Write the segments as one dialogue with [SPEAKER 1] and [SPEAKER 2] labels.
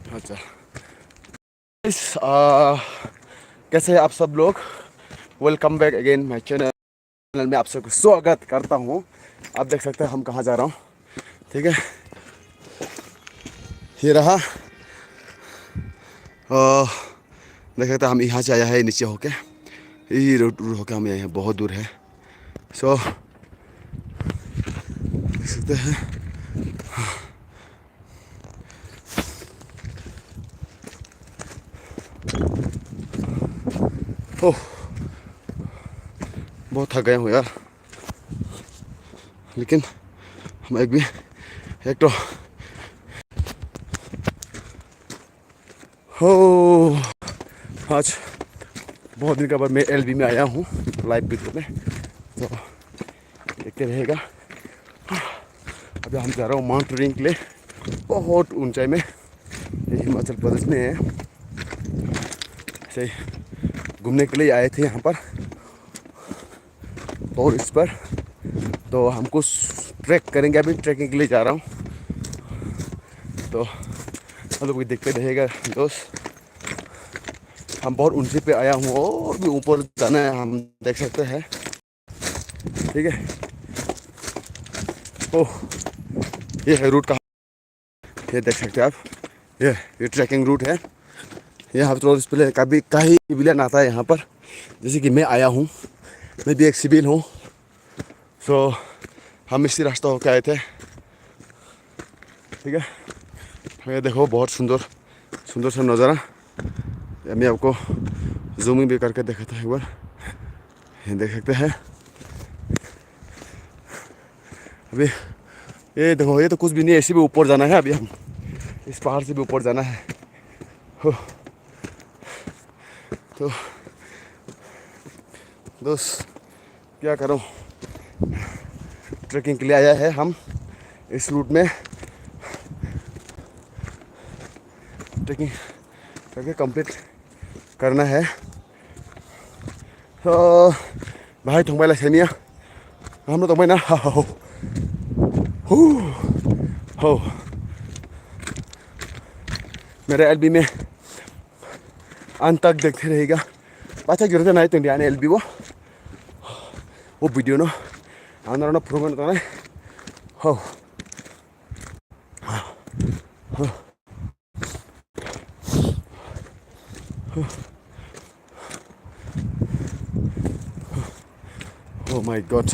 [SPEAKER 1] अच्छा कैसे हैं आप सब लोग। Welcome back again my channel में आप सबको स्वागत करता हूँ। आप देख सकते हैं हम कहाँ जा रहा हूँ। ठीक है, ये रहा। देख सकते हैं हम यहाँ से आया है नीचे होके, ये रोड होके हम आए हैं, बहुत दूर है। सो देख सकते हैं ओह बहुत थक गए हूँ यार, लेकिन हम एक तो हो आज बहुत दिन के बाद मैं एलबी में आया हूँ लाइव वीडियो में, तो देखते रहेगा। अभी हम जा रहा हूँ माउंटेनिंग के लिए, बहुत ऊंचाई में, ये हिमाचल प्रदेश में है। ऐसे घूमने के लिए आए थे यहाँ पर, और इस पर तो हमको ट्रैक करेंगे। अभी ट्रैकिंग के लिए जा रहा हूँ, तो हम लोग भी देखते रहेगा दोस्त। हम बहुत ऊंचे पे आया हूँ और भी ऊपर जाना है, हम देख सकते हैं। ठीक है, ओह ये है रूट का, ये देख सकते हैं आप, ये ट्रैकिंग रूट है। यहाँ पर इस पे कभी कहीं सिविलियन आता है यहाँ पर, जैसे कि मैं आया हूँ, मैं भी एक सिविल हूँ। सो हम इसी रास्ता होकर आए थे। ठीक है, ये देखो बहुत सुंदर सुंदर सा नज़ारा। मैं आपको जूमिंग भी करके दिखाता हूँ एक बार, ये देख सकते हैं। अभी ये देखो, ये तो कुछ भी नहीं है, ऐसे भी ऊपर जाना है। अभी हम इस पहाड़ से भी ऊपर जाना है। तो दोस्त क्या करूँ, ट्रैकिंग के लिए आया है हम इस रूट में, ट्रैकिंग करके कंप्लीट करना है। तो भाई थोंबाई ला सेमिया हम लोग ना हो मेरे एलबी में अंत तक देखते रहेगा। पाचा गिरते नहीं तो इंडिया ने एलबी वो वीडियो नो आंध्र ना प्रोग्राम तो नहीं हो। Oh my God.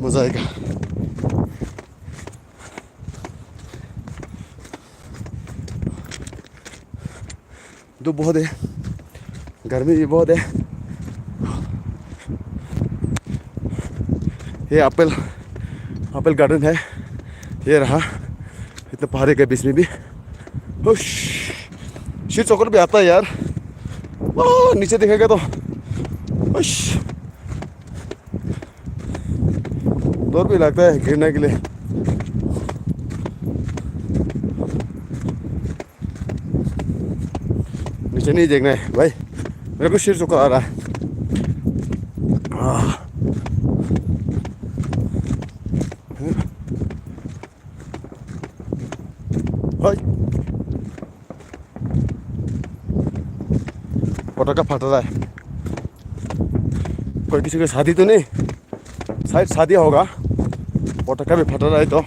[SPEAKER 1] मजा आएगा। धूप बहुत है, गर्मी भी बहुत है। ये एप्पल गार्डन है, ये रहा। इतने पहाड़ी के बीच में भी शीट चौकर भी आता है यार। नीचे देखेगा तो डर भी लगता है गिरने के लिए। नीचे नहीं देखना है भाई, मेरे को शीट चौकर आ रहा है। पटाखा फट रहा है, कोई किसी की शादी तो नहीं, शायद शादी होगा। पटाखा भी फट रहा है। तो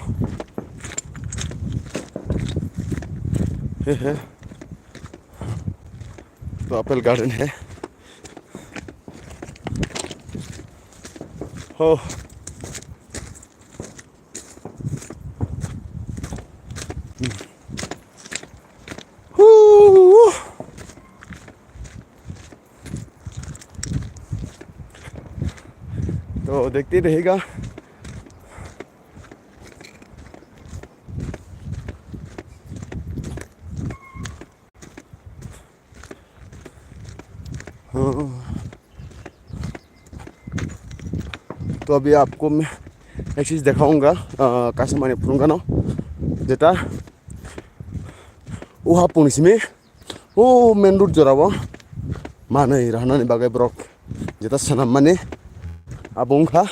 [SPEAKER 1] ये है तो एप्पल गार्डन है। हो तो देखते रहेगा। तो अभी आपको मैं एक चीज़ दिखाऊंगा, कैसे मैंने पुरुंगा ना जेटा वहाँ पुनिस में वो मेन रूट जरा वो मानो रहनानै bagai brok jeta sanam mane abung kha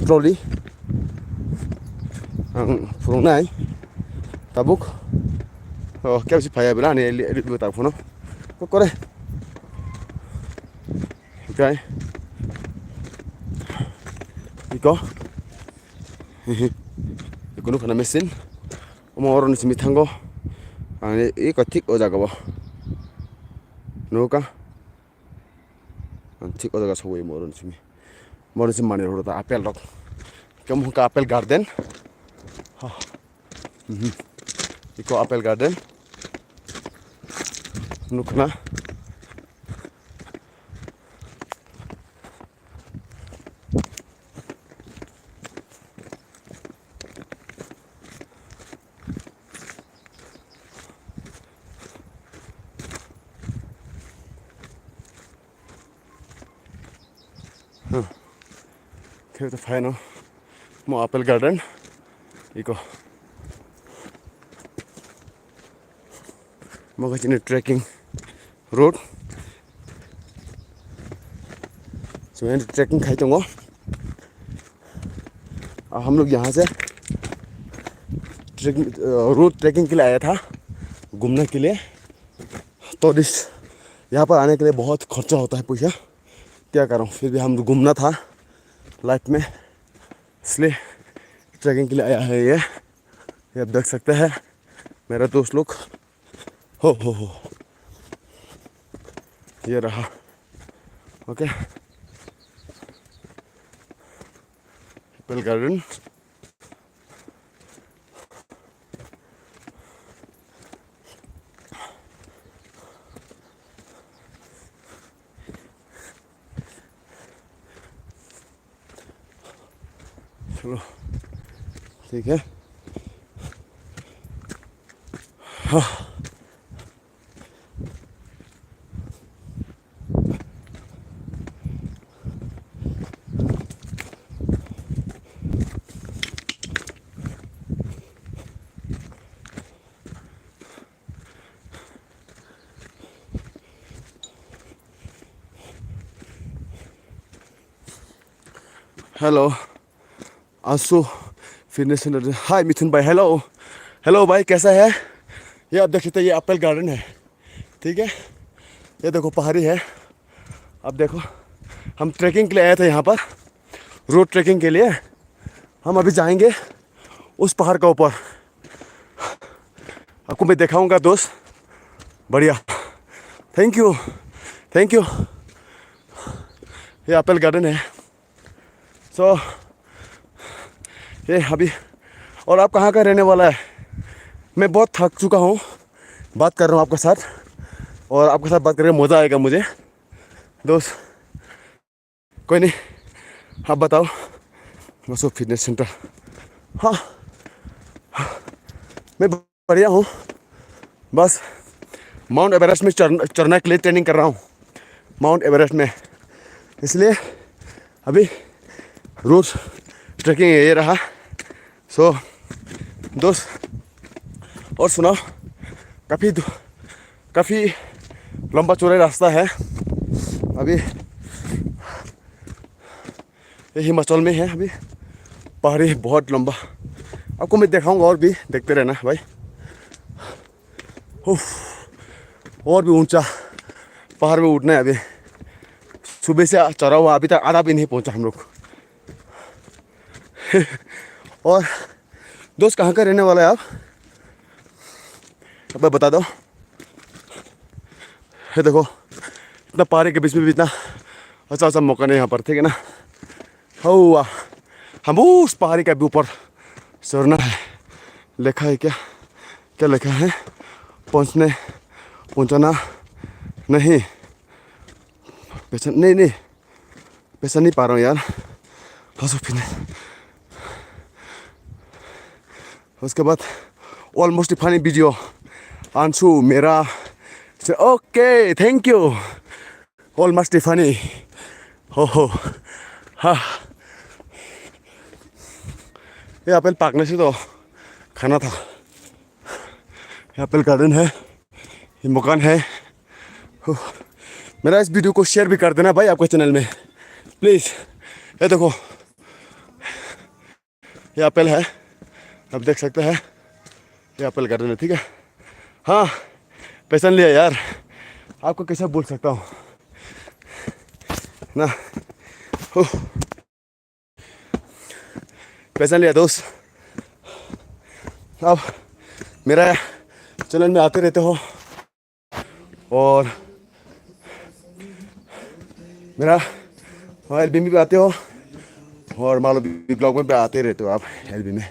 [SPEAKER 1] trolley ang furungnai tabuk oh kya si phaya bela ne edit bata phono ko kore okay iko ikono khana mesin omoron simi thango ane iko thik o jagabo noka thik o jaga soi moron simi mane horo ta apel rok kam ka apel garden iko apel garden nukna Here's the final more apple garden. Iko मगर चिन्ह trekking road सो यहाँ trekking खाई तो हम लोग यहाँ से road trekking के लिए आया था घूमने के लिए तो यहाँ पर आने के लिए बहुत खर्चा होता है पैसा क्या करूँ फिर भी हम घूमना था लाइफ में इसलिए ट्रैकिंग के लिए आया है ये आप देख सकते हैं मेरा दोस्त लोग हो ये रहा ओके एप्पल गार्डन चलो ठीक है हाँ हेलो आंसू फिटनेस सेंटर हाय मिथुन भाई हेलो भाई कैसा है ये आप देख सकते हैं ये एप्पल गार्डन है ठीक है ये देखो पहाड़ी है अब देखो हम ट्रैकिंग के लिए आए थे यहाँ पर रोड ट्रैकिंग के लिए हम अभी जाएंगे उस पहाड़ का ऊपर आपको मैं दिखाऊंगा दोस्त बढ़िया थैंक यू ये एप्पल गार्डन है सो ये अभी और आप कहाँ का रहने वाला है मैं बहुत थक चुका हूँ बात कर रहा हूँ आपके साथ और आपके साथ बात करके मज़ा आएगा मुझे दोस्त कोई नहीं आप बताओ मसो फिटनेस सेंटर हाँ मैं बढ़िया हूँ बस माउंट एवरेस्ट में चढ़ने के लिए ट्रेनिंग कर रहा हूँ माउंट एवरेस्ट में इसलिए अभी रोज ट्रैकिंग ये रहा सो दोस्त और सुनाओ काफ़ी लंबा चौड़ा रास्ता है अभी ये हिमाचल में है अभी पहाड़ी बहुत लंबा आपको मैं दिखाऊंगा और भी देखते रहना भाई और भी ऊंचा पहाड़ में उठना है अभी सुबह से चढ़ा हुआ अभी तक आधा भी नहीं पहुंचा हम लोग और दोस्त कहाँ का रहने वाला है आप अब बता दो ये देखो इतना पहाड़ी के बीच में भी इतना अच्छा मौका नहीं यहाँ पर ठीक है ना हुआ हम उस पहाड़ी के भी ऊपर चढ़ना है लिखा है क्या लिखा है पहुँचना नहीं पहचान नहीं पा रहा हूँ यार हंसो फिर उसके बाद ऑलमोस्ट फनी वीडियो आंसू मेरा okay thank you almost funny हो हाँ ये एप्पल पाकने से तो खाना था एप्पल गार्डन है ये मकान है मेरा इस वीडियो को शेयर भी कर देना भाई आपके चैनल में प्लीज़। ये देखो ये एप्पल है, आप देख सकते हैं, ये एप्पल गार्डन है, ठीक है। हाँ पहचान लिया यार, आपको कैसे बोल सकता हूँ ना। पहचान लिया दोस्त। अब मेरा चैनल में आते रहते हो और मेरा एलबी में भी आते हो और मान लो ब्लॉग में भी आते रहते हो आप एलबी में।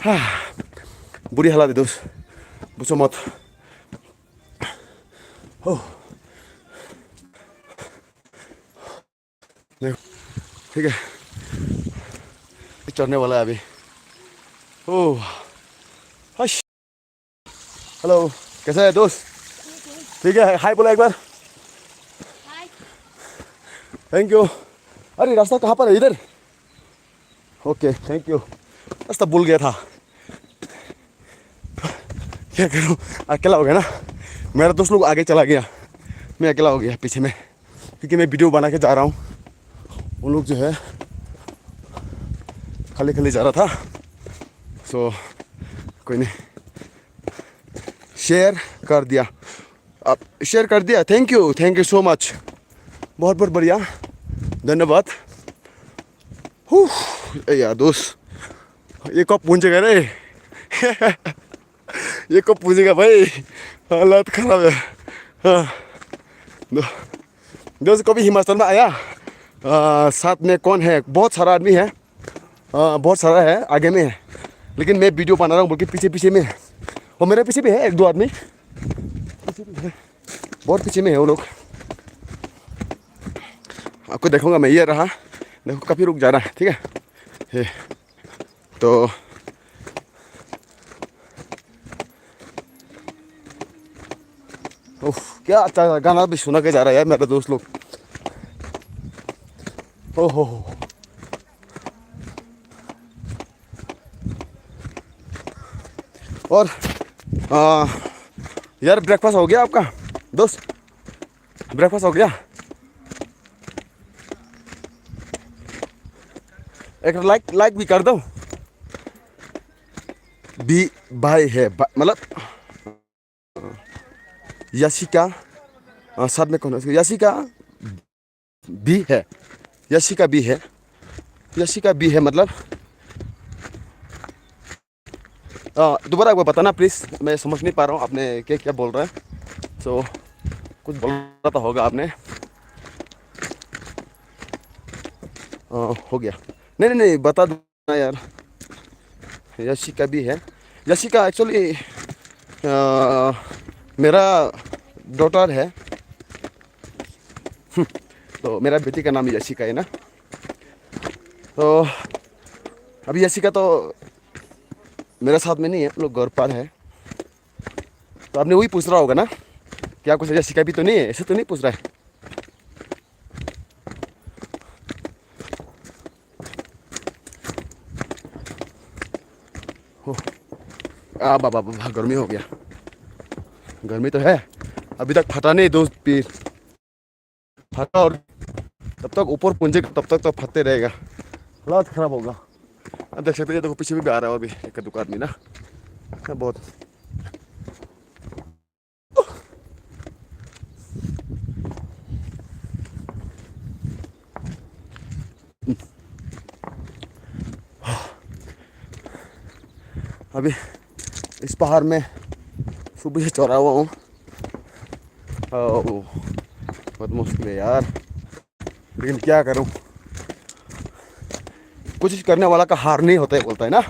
[SPEAKER 1] हाँ बुरी हालत है दोस्त, पूछो मत। ठीक है चढ़ने वाला है अभी। ओह हश, हेलो कैसा है दोस्त? ठीक है, हाय बोला एक बार। Thank you. अरे रास्ता कहाँ पर है? इधर। ओके थैंक यू, रास्ता भूल गया था। क्या करूँ, अकेला हो गया ना। मेरा दोस्त लोग आगे चला गया, मैं अकेला हो गया पीछे में, क्योंकि मैं वीडियो बना के जा रहा हूँ। उन लोग जो है खाली खाली जा रहा था। सो कोई नहीं, शेयर कर दिया, आप शेयर कर दिया। थैंक यू सो मच, बहुत बहुत बढ़िया, धन्यवाद। यार दोस्त ये कब पहुंचेगा रे? ये कब पहुंचेगा भाई, हालत खराब है। हाँ दोस्त कभी हिमाचल में आया? साथ में कौन है? बहुत सारा आदमी है, बहुत सारा है, आगे में है, लेकिन मैं वीडियो बना रहा हूँ बल्कि पीछे पीछे में है। और मेरे पीछे भी है एक दो आदमी, पीछे भी है, बहुत पीछे में है वो लोग। आपको देखूंगा मैं, ये रहा देखो, काफ़ी रुक जा रहा है, ठीक है ये तो। ओह क्या अच्छा गाना भी सुना के जा रहा है यार मेरा दोस्त लोग। ओहो और यार ब्रेकफास्ट हो गया आपका दोस्त? ब्रेकफास्ट हो गया? एक लाइक भी कर दो। बी भाई है मतलब यशिका, साथ में कौन है? यशिका भी है, यशिका भी है, यशिका भी है मतलब दोबारा एक बार बताना प्लीज़, मैं समझ नहीं पा रहा हूँ आपने क्या क्या बोल रहा है। सो कुछ बोल रहा तो होगा आपने। हो गया, नहीं बता दो ना यार। यशिका भी है, यशिका एक्चुअली मेरा डॉटर है। तो मेरा बेटी का नाम यशिका है ना। तो अभी यशिका तो मेरे साथ में नहीं है, लोग घर पर है। तो आपने वही पूछ रहा होगा ना, क्या कुछ यशिका भी तो नहीं है, ऐसे तो नहीं पूछ रहा है। बाबा गर्मी हो गया, गर्मी तो है, अभी तक फटा नहीं दोस्त, पीर फटा और तब तक ऊपर पूंजेगा तब तक तो फटते रहेगा, हालत खराब होगा। अब देख सकते हैं, देखो पीछे भी आ रहा है अभी एक दुकान आदमी ना, बहुत। अभी इस पहाड़ में सुबह से चौरा हुआ हूँ। बहुत मुश्किल है यार, लेकिन क्या करूँ, कोशिश करने वाला का हार नहीं होता है, बोलता है ना,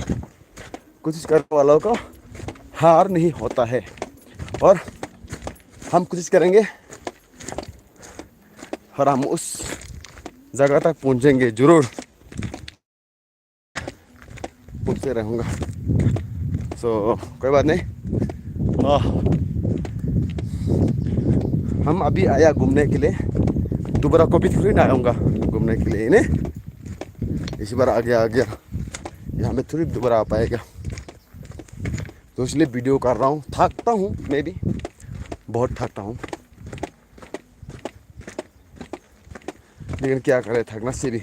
[SPEAKER 1] कोशिश करने वालों का हार नहीं होता है। और हम कोशिश करेंगे और हम उस जगह तक पहुँचेंगे जरूर, पूछते रहूँगा। सो कोई बात नहीं, हम अभी आया घूमने के लिए, दोबारा कभी थोड़ी ना आऊँगा घूमने के लिए ने, इसी बार आ गया यहाँ में थोड़ी दोबारा आ पाएगा। तो इसलिए वीडियो कर रहा हूँ, थकता हूँ मैं भी, बहुत थकता हूँ, लेकिन क्या करें, थकना से भी।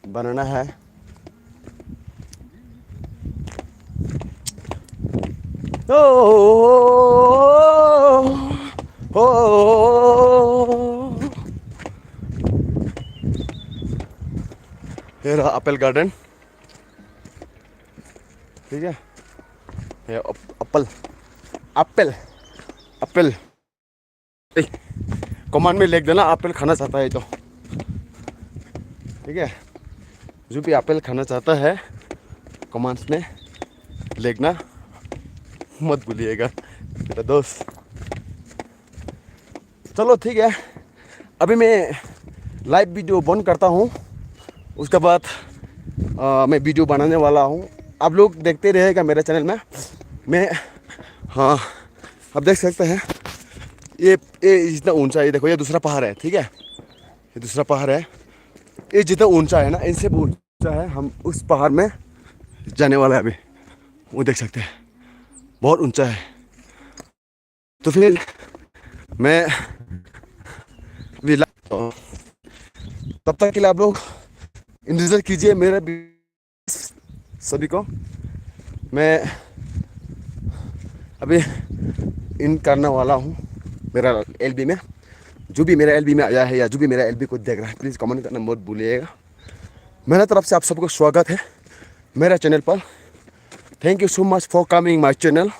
[SPEAKER 1] बनाना है। ओ हो, ये रहा एप्पल गार्डन। ठीक है, ये एप्पल एप्पल एप्पल कमांड में लिख देना एप्पल खाना चाहता है तो। ठीक है, जो भी एप्पल खाना चाहता है कमांड्स में लिखना मत भूलिएगा मेरा दोस्त। चलो ठीक है, अभी मैं लाइव वीडियो बंद करता हूँ, उसके बाद मैं वीडियो बनाने वाला हूँ। आप लोग देखते रहेगा मेरे चैनल में। मैं हाँ, आप देख सकते हैं ये जितना ऊंचा है, ये देखो, ये दूसरा पहाड़ है। ठीक है, ये दूसरा पहाड़ है। ये जितना ऊंचा है ना, इनसे ऊंचा है। हम उस पहाड़ में जाने वाला है अभी, वो देख सकते हैं, बहुत ऊंचा है। तो फिर मैं तब तक के लिए आप लोग इंतज़ार कीजिए मेरे सभी को। मैं अभी इन करने वाला हूँ मेरा एलबी में। जो भी मेरा एलबी में आया है या जो भी मेरा एलबी को देख रहा है, प्लीज़ कमेंट करना मत भूलिएगा। मेरे तरफ से आप सबको स्वागत है मेरा चैनल पर। Thank you so much for coming my channel,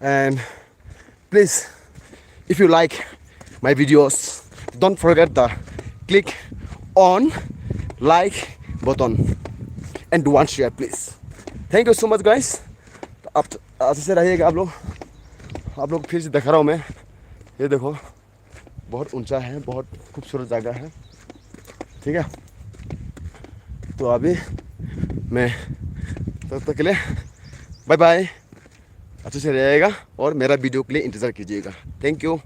[SPEAKER 1] and please if you like my videos, don't forget the click on like button and do one share please. Thank you so much guys. आप अच्छे से रहिएगा आप लोग फिर से दिखा रहा हूँ मैं। ये देखो, बहुत ऊंचा है, बहुत खूबसूरत जगह है। ठीक है, तो अभी मैं तब तक के लिए बाय बाय। अच्छे से रहिएगा और मेरा वीडियो के लिए इंतज़ार कीजिएगा। Thank you.